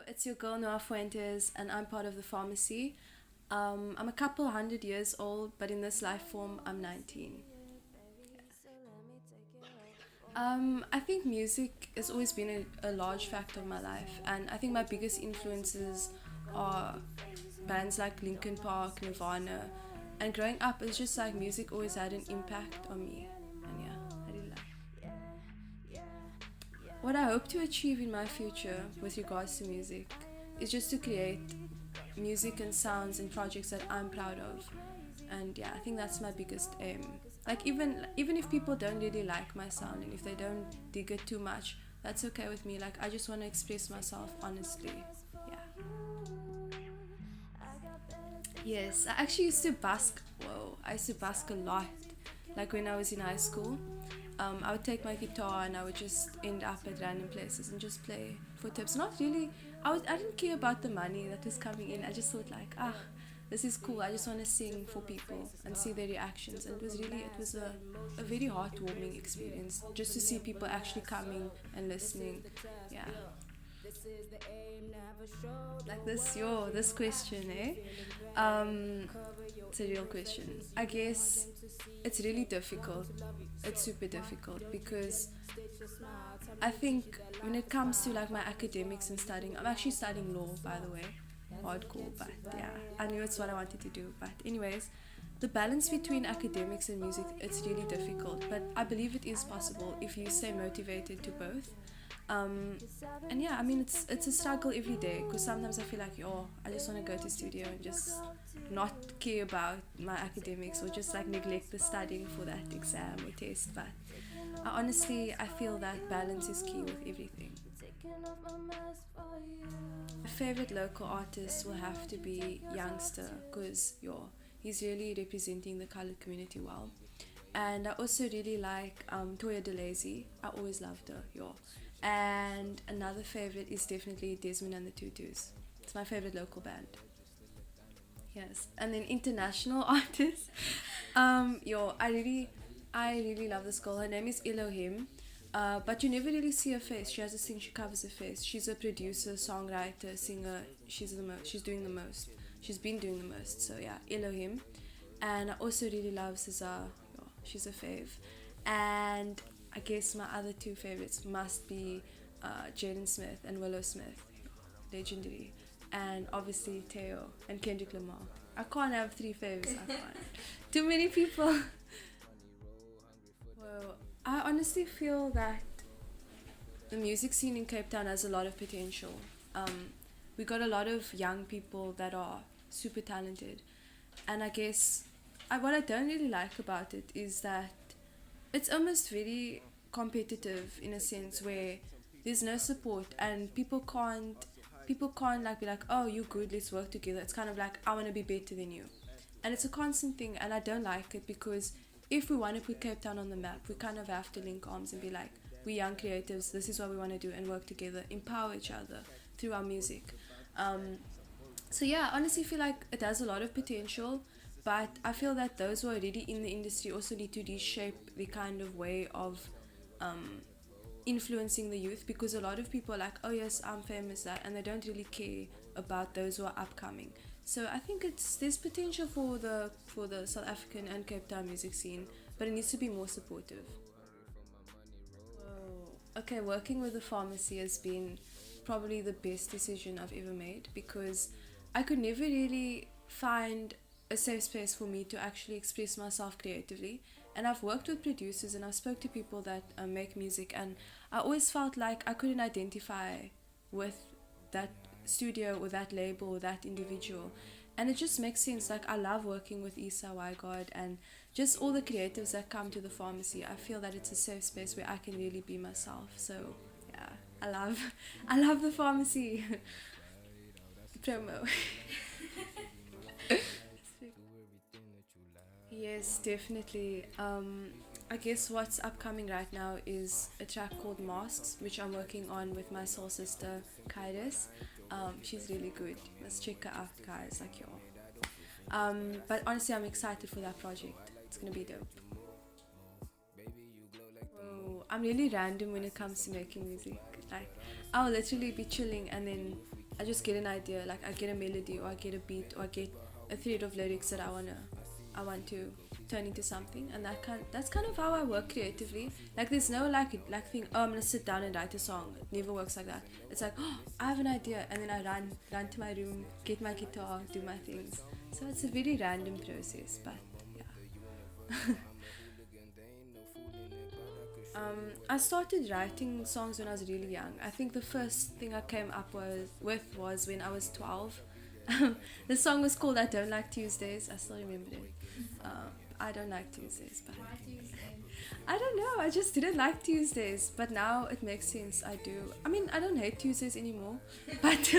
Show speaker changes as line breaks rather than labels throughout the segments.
It's your girl Nuhaa Fuentes, and I'm part of the pharmacy. I'm a couple 100 years old, but in this life form, I'm 19. I think music has always been a large factor of my life, and I think my biggest influences are bands like Linkin Park, Nirvana, and growing up, it's just like music always had an impact on me. And yeah, I really like. What I hope to achieve in my future with regards to music is just to create music and sounds and projects that I'm proud of. And yeah, I think that's my biggest aim. Like even if people don't really like my sound and if they don't dig it too much, that's okay with me. Like I just want to express myself honestly. Yeah. Yes, I actually used to busk. Whoa, I used to busk a lot. Like when I was in high school, I would take my guitar and I would just end up at random places and just play for tips. Not really. I didn't care about the money that was coming in. I just thought like, this is cool. I just want to sing for people and see their reactions. And it was a very heartwarming experience just to see people actually coming and listening. Yeah. Like this question, eh? It's a real question. I guess it's really difficult. It's super difficult because I think when it comes to like my academics and studying, I'm actually studying law, by the way. Hardcore, but yeah, I knew it's what I wanted to do. But anyways, the balance between academics and music, it's really difficult, but I believe it is possible if you stay motivated to both. um, and yeah, I mean it's a struggle every day because sometimes I feel like, yo, I just want to go to studio and just not care about my academics or just like neglect the studying for that exam or test. But I feel that balance is key with everything. My favorite local artist will have to be Youngster because yo, he's really representing the colored community well. And I also really like Toya DeLazy. I always loved her, yo. And another favorite is definitely Desmond and the Tutus. It's my favorite local band. Yes, and then international artists. I really love this girl. Her name is Elohim. But you never really see her face. She has this thing. She covers her face. She's a producer, songwriter, singer. She's doing the most. She's been doing the most. So yeah, Elohim. And I also really love Cesar. She's a fave. And I guess my other two favorites must be Jaden Smith and Willow Smith, legendary, and obviously Teo and Kendrick Lamar. I can't have three favorites. I can't. Too many people. Well, I honestly feel that the music scene in Cape Town has a lot of potential. We got a lot of young people that are super talented, and I guess what I don't really like about it is that it's almost very competitive in a sense where there's no support and people can't like be like, oh, you're good, let's work together. It's kind of like, I want to be better than you, and it's a constant thing, and I don't like it because if we want to put Cape Town on the map, we kind of have to link arms and be like, we young creatives, this is what we want to do, and work together, empower each other through our music. So yeah, I honestly feel like it has a lot of potential, but I feel that those who are already in the industry also need to reshape the kind of way of influencing the youth, because a lot of people are like, oh yes, I'm famous, that, and they don't really care about those who are upcoming. So I think there's potential for the South African and Cape Town music scene, but it needs to be more supportive. Whoa. Okay, working with the pharmacy has been probably the best decision I've ever made because I could never really find a safe space for me to actually express myself creatively. And I've worked with producers and I've spoke to people that make music, and I always felt like I couldn't identify with that studio or that label or that individual. And it just makes sense. Like I love working with Isa Wygod and just all the creatives that come to the pharmacy. I feel that it's a safe space where I can really be myself. So yeah, I love I love the pharmacy. Promo. Yes, definitely. I guess what's upcoming right now is a track called Masks, which I'm working on with my soul sister, Kairis. She's really good. Let's check her out, guys. Like y'all. But honestly, I'm excited for that project. It's gonna be dope. I'm really random when it comes to making music. Like, I'll literally be chilling and then I just get an idea, like I get a melody or I get a beat or I get a thread of lyrics that I want to turn into something, and that's kind of how I work creatively. Like there's no like thing, oh I'm gonna sit down and write a song. It never works like that. It's like, oh I have an idea, and then I run to my room, get my guitar, do my things. So it's a very random process, but yeah. I started writing songs when I was really young. I think the first thing I came up was when I was 12. The song was called I Don't Like Tuesdays. I still remember it. I don't like Tuesdays, but I don't know. I just didn't like Tuesdays, but now it makes sense. I do. I mean, I don't hate Tuesdays anymore, but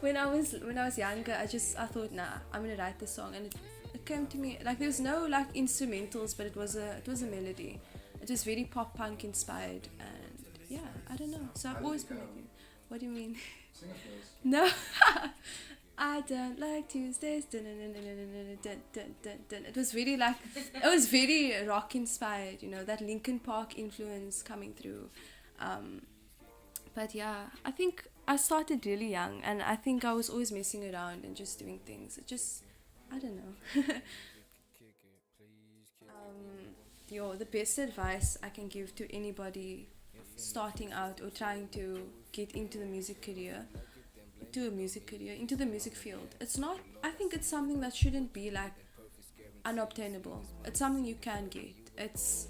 when I was younger, I thought, nah, I'm gonna write this song, and it came to me like there was no like instrumentals, but it was a melody. It was very pop punk inspired, and yeah, I don't know. So I've always been making. What do you mean?
Sing it for us.
No. I don't like Tuesdays. Dun, dun, dun, dun, dun, dun, dun, dun, dun. It was very like, it was very rock inspired, you know, that Linkin Park influence coming through. But yeah, I think I started really young, and I think I was always messing around and just doing things. It just, I don't know. The best advice I can give to anybody starting out or trying to get into the music career, into the music field. It's not, I think it's something that shouldn't be like unobtainable. It's something you can get. It's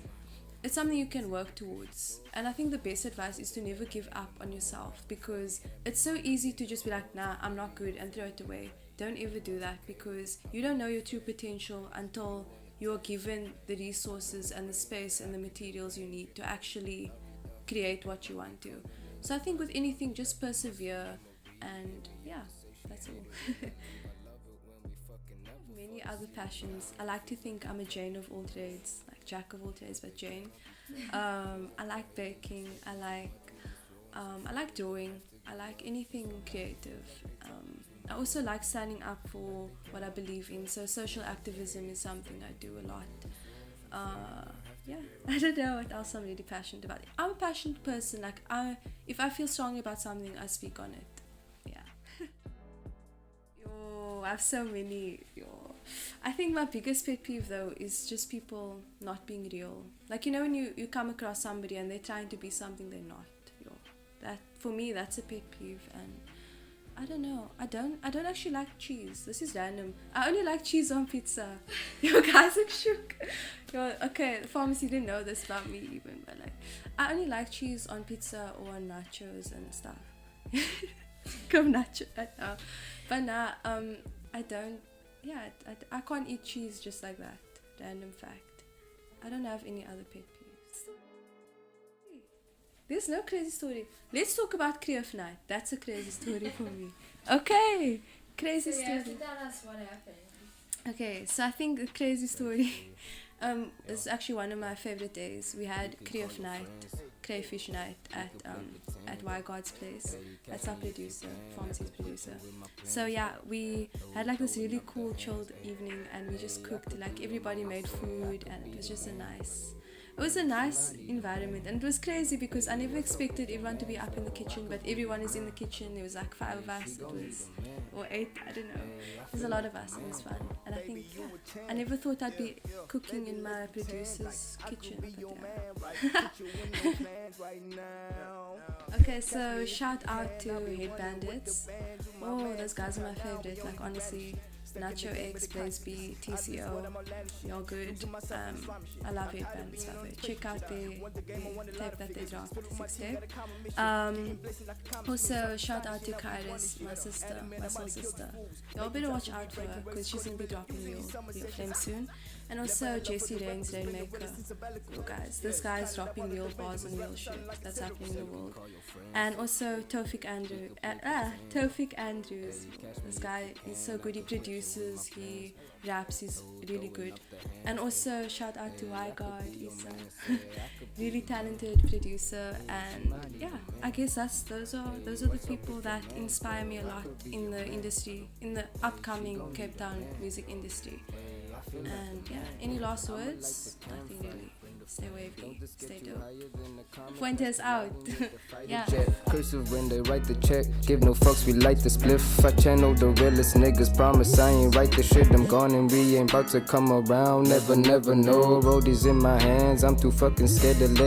something you can work towards. And I think the best advice is to never give up on yourself, because it's so easy to just be like, nah, I'm not good, and throw it away. Don't ever do that, because you don't know your true potential until you're given the resources and the space and the materials you need to actually create what you want to. So I think with anything, just persevere, and yeah, that's all. Many other passions. I like to think I'm a Jane of all trades, like Jack of all trades, but Jane. I like baking. I like drawing. I like anything creative. I also like standing up for what I believe in. So social activism is something I do a lot. Yeah, I don't know what else I'm really passionate about. I'm a passionate person. Like if I feel strongly about something, I speak on it. Yeah. I have so many. I think my biggest pet peeve though is just people not being real. Like, you know, when you come across somebody and they're trying to be something they're not. That for me, that's a pet peeve. And I don't know. I don't actually like cheese. This is random. I only like cheese on pizza. You guys are shook. Okay, the pharmacy didn't know this about me even, but like, I only like cheese on pizza or on nachos and stuff. Come nacho. But nah, I don't. Yeah, I can't eat cheese just like that. Random fact. I don't have any other pet peeves. There's no crazy story. Let's talk about Creative Night. That's a crazy story for me. Okay, crazy
So you
story.
have to tell us what happened.
Okay, so I think the crazy story is actually one of my favorite days. We had Creative Night, Crayfish Night at God's place. That's our producer, Pharmacy's producer. So yeah, we had like this really cool chilled evening, and we just cooked. Like everybody made food, and it was just it was a nice environment, and it was crazy because I never expected everyone to be up in the kitchen, but everyone is in the kitchen. There was like 5 of us, or 8, I don't know. There's a lot of us, and it was fun. And I think, yeah, I never thought I'd be cooking in my producer's kitchen, but yeah. Okay, so shout out to Head Bandits. Oh, those guys are my favorite, like honestly. Nacho X, Blaze B, TCO, you're good. I love Head Bandits, by the way. Check out the tape that they dropped, the 6 tape. Also, shout out to Kairis, my soul sister. Y'all better watch out for her, because she's gonna be dropping your flame soon. And also Jesse Rain's Rainmaker. Yo guys, this guy's dropping real bars and real shit that's happening in the world. And also Tofik Andrews. This guy is so good. He produces, he raps, he's really good. And also shout out to YGuard. He's a really talented producer. And yeah, I guess those are the people that inspire me a lot in the industry, in the upcoming Cape Town music industry. And yeah, any last words? Nothing really. stay wavy, stay dope. Fuentes out. Yeah.
Cursive when they write the check. Give no fucks, we light the spliff. I channel the realest niggas. Promise I ain't write the shit. I'm gone and we ain't about to come around. Never know. Roadies in my hands. I'm too fucking scared to let